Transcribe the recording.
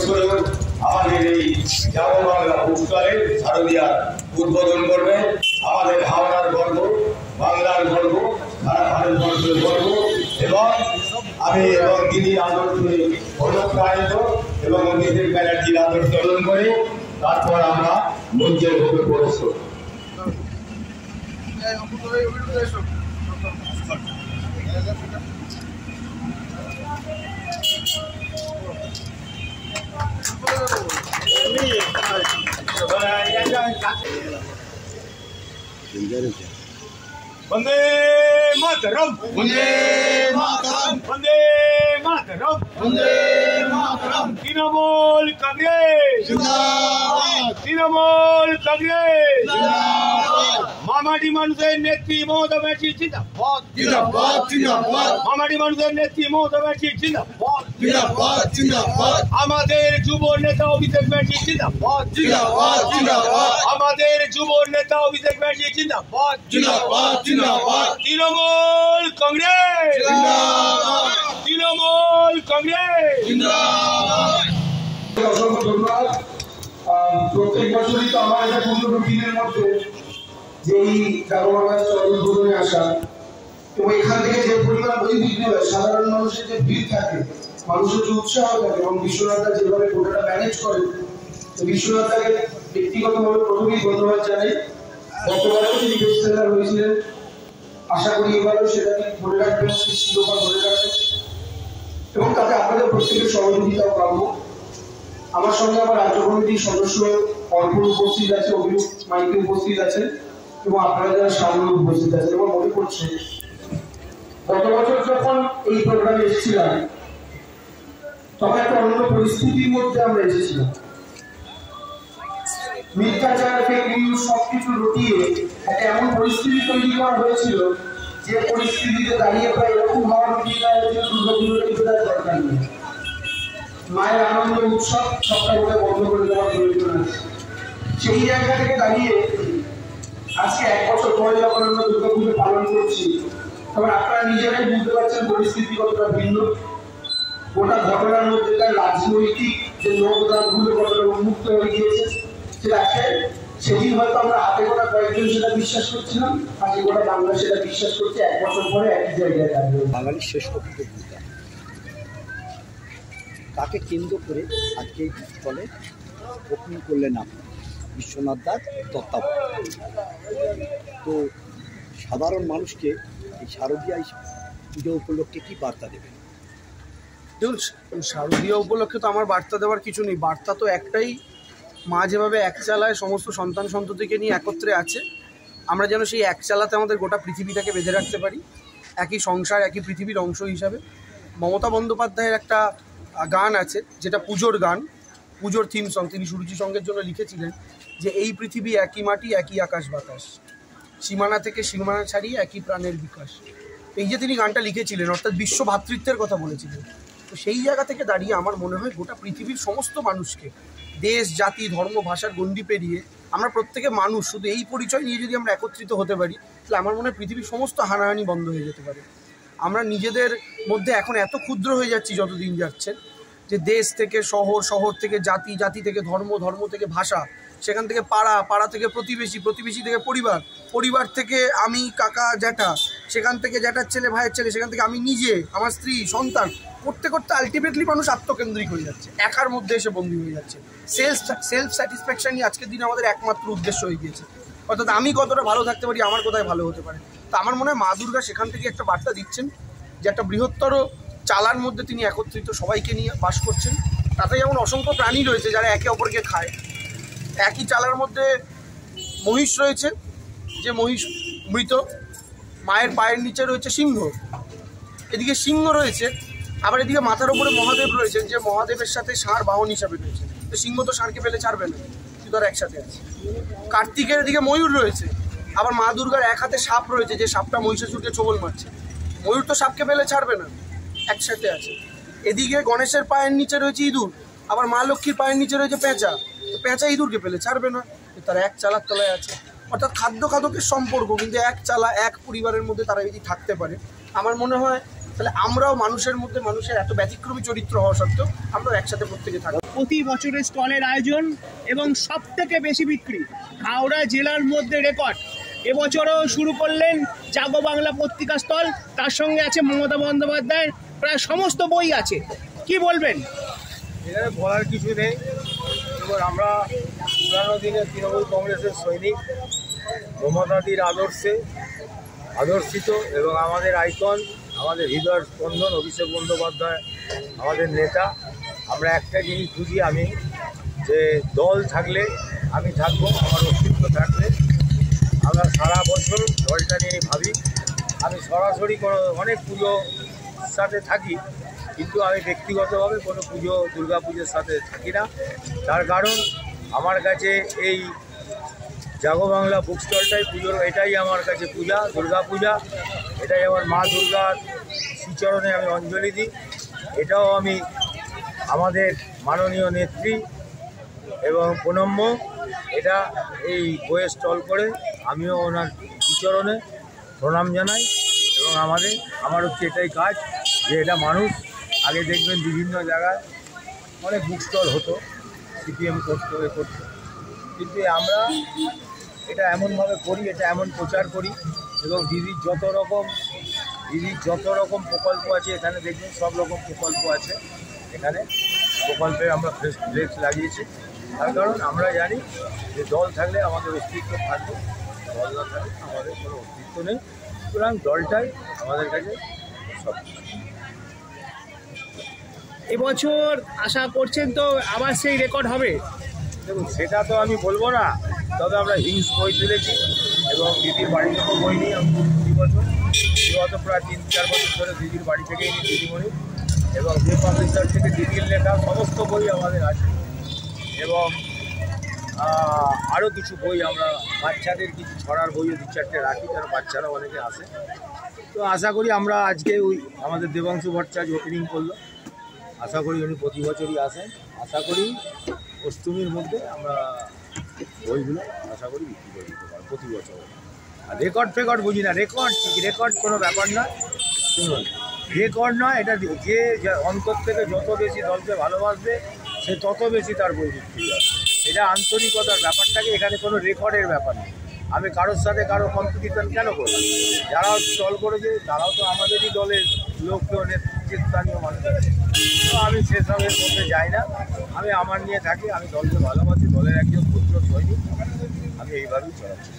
করে আমাদের এই জাগো বাংলা বুকস্টলের শারদীয়া উদ্বোধন করবে। আমাদের হাওড়ার গর্ব, বাংলার গর্ব, সারা ভারতবর্ষের গর্ব। এবং আমি এবং দিদির আদর্শে অনুপ্রাণিত এবং অভিষেক ব্যানার্জির আদর্শ পালন করে তারপর আমরা মঞ্চের মুখে প্রবেশ করব। वंदे मातरम, वंदे मातरम, वंदे मातरम, वंदे मातरम। तृणमूल कांग्रेस जिंदाबाद, तृणमूल कांग्रेस जिंदाबाद। मामाटी মানুষের নেত্রী মমতা ব্যানার্জি জিন্দাবাদ, জিন্দাবাদ, জিন্দাবাদ। মামাটি মানুষের নেত্রী মমতা ব্যানার্জি জিন্দাবাদ, জিন্দাবাদ, জিন্দাবাদ। আমাদের যুব নেতা অভিষেক ব্যানার্জি জিন্দাবাদ, জিন্দাবাদ, জিন্দাবাদ। আমাদের যুব নেতা অভিষেক ব্যানার্জি জিন্দাবাদ, জিন্দাবাদ, জিন্দাবাদ। তৃণমূল কংগ্রেস জিন্দাবাদ, তৃণমূল কংগ্রেস জিন্দাবাদ। অসংখ্য ধন্যবাদ। প্রত্যেক বছরই তো আমার একটা 15 দিনের মধ্যে যেই জাগরণের উদ্বোধনে আসা এবং এখান থেকে যে পরিমাণ বই বিক্রি হয়, সাধারণ মানুষের যে ভিড় থাকে, মানুষের যে উৎসাহ থাকে এবং বিশ্বনাথ যেভাবে গোটাটা ম্যানেজ করে, বিশ্বনাথকে ব্যক্তিগতভাবে প্রথমেই ধন্যবাদ জানাই। গতবারও তিনি বেস্ট সেলার হয়েছিলেন, আশা করি এবারও সেটা ধরে রাখবেন, শিরোপা ধরে রাখবেন এবং তাতে আপনাদের প্রত্যেকের সহযোগিতাও পাবো। আমার সঙ্গে আমার রাজ্য কমিটির সদস্য অর্পণ উপস্থিত আছে, অভিরূপ মাইকে উপস্থিত আছে এবং আপনারা যারা সামনে উপস্থিত আছেন। এবং মনে করছে গত বছর যখন এই প্রোগ্রামে এসেছিলাম তখন একটা অন্য পরিস্থিতির মধ্যে আমরা এসেছিলাম। মিথ্যাচার, ফেক নিউজ সবকিছু রটিয়ে একটা এমন পরিস্থিতি তৈরি করা হয়েছিল যে পরিস্থিতিতে দাঁড়িয়ে প্রায় এরকম হওয়ার দুর্গাপুজোর কিছু দরকার নেই। মায়ের আনন্দ উৎসব সবটা ওটা বন্ধ করে দেওয়ার প্রয়োজন আছে। সেই জায়গা থেকে দাঁড়িয়ে আজকে 1 বছর পরে যখন আমরা দুর্গাপুজো পালন করছি তখন আপনারা নিজেরাই বুঝতে পারছেন পরিস্থিতি কতটা ভিন্ন। গোটা ঘটনার মধ্যে তার রাজনৈতিক যে লোকদানগুলো কতটা উন্মুক্ত হয়ে গিয়েছে সেটা সেদিন হয়তো আমরা হাতে গোটা কয়েকজন সেটা বিশ্বাস করছিলাম, আজকে গোটা বাংলা সেটা বিশ্বাস করছে। 1 বছর পরে একই জায়গায় দাঁড়িয়ে বাঙালির শেষ কবিতা তাকে কেন্দ্র করে আজকে এই স্থলে ওপেনিং করলেন আপনি বিশ্বনাথ দার তত্ত্বাবধানে। তো সাধারণ মানুষকে এই শারদীয়া পুজো উপলক্ষে কি বার্তা দেবেন? দেখুন, শারদীয়া উপলক্ষে তো আমার বার্তা দেওয়ার কিছু নেই। বার্তা তো একটাই, মা যেভাবে এক চালায় সমস্ত সন্তান সন্ততিকে নিয়ে একত্রে আছে, আমরা যেন সেই এক চালাতে আমাদের গোটা পৃথিবীটাকে বেঁধে রাখতে পারি, একই সংসার একই পৃথিবীর অংশ হিসাবে। মমতা বন্দ্যোপাধ্যায়ের একটা গান আছে যেটা পুজোর গান, পুজোর থিম সং, তিনি সুরুচি সঙ্গের জন্য লিখেছিলেন যে এই পৃথিবী একই মাটি একই আকাশ বাতাস, সীমানা থেকে সীমানা ছাড়িয়ে একই প্রাণের বিকাশ। এই যে তিনি গানটা লিখেছিলেন অর্থাৎ বিশ্ব ভ্রাতৃত্বের কথা বলেছিলেন। তো সেই জায়গা থেকে দাঁড়িয়ে আমার মনে হয় গোটা পৃথিবীর সমস্ত মানুষকে, দেশ জাতি ধর্ম ভাষার গণ্ডি পেরিয়ে আমরা প্রত্যেকে মানুষ, শুধু এই পরিচয় নিয়ে যদি আমরা একত্রিত হতে পারি তাহলে আমার মনে হয় পৃথিবীর সমস্ত হানাহানি বন্ধ হয়ে যেতে পারে। আমরা নিজেদের মধ্যে এখন এত ক্ষুদ্র হয়ে যাচ্ছি যত দিন যাচ্ছে, যে দেশ থেকে শহর, শহর থেকে জাতি, জাতি থেকে ধর্ম, ধর্ম থেকে ভাষা, সেখান থেকে পাড়া, পাড়া থেকে প্রতিবেশী, প্রতিবেশী থেকে পরিবার, পরিবার থেকে আমি কাকা জ্যাঠা, সেখান থেকে জ্যাঠার ছেলে ভাইয়ের ছেলে, সেখান থেকে আমি নিজে, আমার স্ত্রী সন্তান, করতে করতে আলটিমেটলি মানুষ আত্মকেন্দ্রিক হয়ে যাচ্ছে, একার মধ্যে এসে বন্দী হয়ে যাচ্ছে। সেলফ স্যাটিসফ্যাকশনই আজকের দিনে আমাদের একমাত্র উদ্দেশ্য হয়ে গিয়েছে। অর্থাৎ আমি কতটা ভালো থাকতে পারি, আমার কোথায় ভালো হতে পারে। তো আমার মনে হয় মা দুর্গা সেখান থেকে একটা বার্তা দিচ্ছেন যে একটা বৃহত্তর চালার মধ্যে তিনি একত্রিত সবাইকে নিয়ে বাস করছেন। তাতে যেমন অসংখ্য প্রাণী রয়েছে যারা একে অপরকে খায়, একই চালার মধ্যে মহিষ রয়েছে, যে মহিষ মৃত, মায়ের পায়ের নিচে রয়েছে সিংহ, এদিকে সিংহ রয়েছে, আবার এদিকে মাথার উপরে মহাদেব রয়েছেন, যে মহাদেবের সাথে ষাঁড় বাহন হিসাবে রয়েছে। তো সিংহ তো ষাঁড়কে ফেলে ছাড়বে না, কিন্তু আর একসাথে আছে। কার্তিকের এদিকে ময়ূর রয়েছে, আবার মা দুর্গার এক হাতে সাপ রয়েছে, যে সাপটা মহিষাসুরকে ছোবল মারছে। ময়ূর তো সাপকে ফেলে ছাড়বে না, একসাথে আছে। এদিকে গণেশের পায়ের নিচে রয়েছে ইঁদুর, আবার মা লক্ষ্মীর পায়ের নিচে রয়েছে পেঁচা, তো পেঁচা ইঁদুরকে ফেলে ছাড়বে না, তারা এক চালার তলায় আছে। অর্থাৎ খাদ্য খাদকের সম্পর্ক, কিন্তু এক চালা এক পরিবারের মধ্যে তারা যদি থাকতে পারে, আমার মনে হয় তাহলে আমরাও মানুষের মধ্যে মানুষের এত ব্যতিক্রমী চরিত্র হওয়া সত্ত্বেও আমরাও একসাথে প্রত্যেকে থাকবো। প্রতি বছরের স্টলের আয়োজন এবং সব থেকে বেশি বিক্রি, হাওড়া জেলার মধ্যে রেকর্ড। এবছরও শুরু করলেন জাগো বাংলা পত্রিকা স্টল, তার সঙ্গে আছে মমতা বন্দ্যোপাধ্যায়ের প্রায় সমস্ত বই আছে। কি বলবেন? এখানে বলার কিছু নেই। এবার আমরা পুরানো দিনের তৃণমূল কংগ্রেসের সৈনিক, মমতাদির আদর্শিত এবং আমাদের আইকন, আমাদের হৃদয় স্পন্দন অভিষেক বন্দ্যোপাধ্যায় আমাদের নেতা। আমরা একটা জিনিস বুঝি আমি, যে দল থাকলে আমি থাকবো, আমার অস্তিত্ব থাকলে আমরা সারা বছর দলটা নিয়ে ভাবি। আমি সরাসরি কোনো অনেক পুজোর সাথে থাকি, কিন্তু আমি ব্যক্তিগতভাবে কোনো পুজো দুর্গা পুজোর সাথে থাকি না। তার কারণ আমার কাছে এই জাগো বাংলা বুক স্টলটাই পুজোর, এটাই আমার কাছে পূজা, দুর্গা পূজা। এটাই আমার মা দুর্গার শ্রীচরণে আমি অঞ্জলি দিই। এটাও আমি আমাদের মাননীয় নেত্রী এবং প্রণম্য, এটা এই বইয়ের স্টল করে আমিও ওনার শ্রীচরণে প্রণাম জানাই। এবং আমার হচ্ছে এটাই কাজ, যে এটা মানুষ আগে দেখবেন বিভিন্ন জায়গায় অনেক বুক স্টল হতো, সিপিএম করতো, কিন্তু আমরা এটা এমনভাবে করি, এটা এমন প্রচার করি। এবং দিদির যত রকম প্রকল্প আছে এখানে দেখবেন, সব রকম প্রকল্প আছে এখানে। প্রকল্পে আমরা ফ্লেক্স লাগিয়েছি, তার কারণ আমরা জানি যে দল থাকলে আমাদের অস্তিত্ব থাকবে, দল না থাকলে আমাদের কোনো অস্তিত্ব নেই। সুতরাং দলটাই আমাদের কাছে সব। এবছর আশা করছেন তো আবার সেই রেকর্ড হবে? দেখুন, সেটা তো আমি বলবো না, তবে আমরা হিংস বই তুলেছি এবং দিদির বাড়ি থেকেও বই নিই। আমি প্রতি বছর বিগত প্রায় 3-4 বছর ধরে দিদির বাড়ি থেকেই নিই দিদিমণি, এবং যে পাবলিশার থেকে দিদির লেখা সমস্ত বই আমাদের আছে। এবং আরও কিছু বই আমরা বাচ্চাদের কিছু ছড়ার বইও 2-4টে রাখি, কারণ বাচ্চারা অনেকে আসে। তো আশা করি আমরা আজকে ওই আমাদের দেবাংশু ভট্টাচার্য ওপেনিং করলো, আশা করি উনি প্রতি বছরই আসেন। আশা করি অষ্টমীর মধ্যে আমরা বইগুলো আশা করি বিক্রি করে দিতে পারবো প্রতি বছর। আর রেকর্ড বুঝি না, রেকর্ড কোনো ব্যাপার না। শুনুন, রেকর্ড নয়, এটা যে অন্তর থেকে যত বেশি দলকে ভালোবাসবে সে তত বেশি তার বই বিক্রি হবে। এটা আন্তরিকতার ব্যাপারটাকে, এখানে কোনো রেকর্ডের ব্যাপার নেই। আমি কারোর সাথে কারো কম্পিটিশন কেন করব? যারাও স্টল করেছে তারাও তো আমাদেরই দলের লোক, নেতৃত্বস্থানীয় মানুষ। তো আমি সেসবের মধ্যে যাই না, আমি আমার নিয়ে থাকি। আমি দলকে ভালোবাসি, দলের একজন পুত্র সৈনিক, আমি এইভাবেই চলাচ্ছি।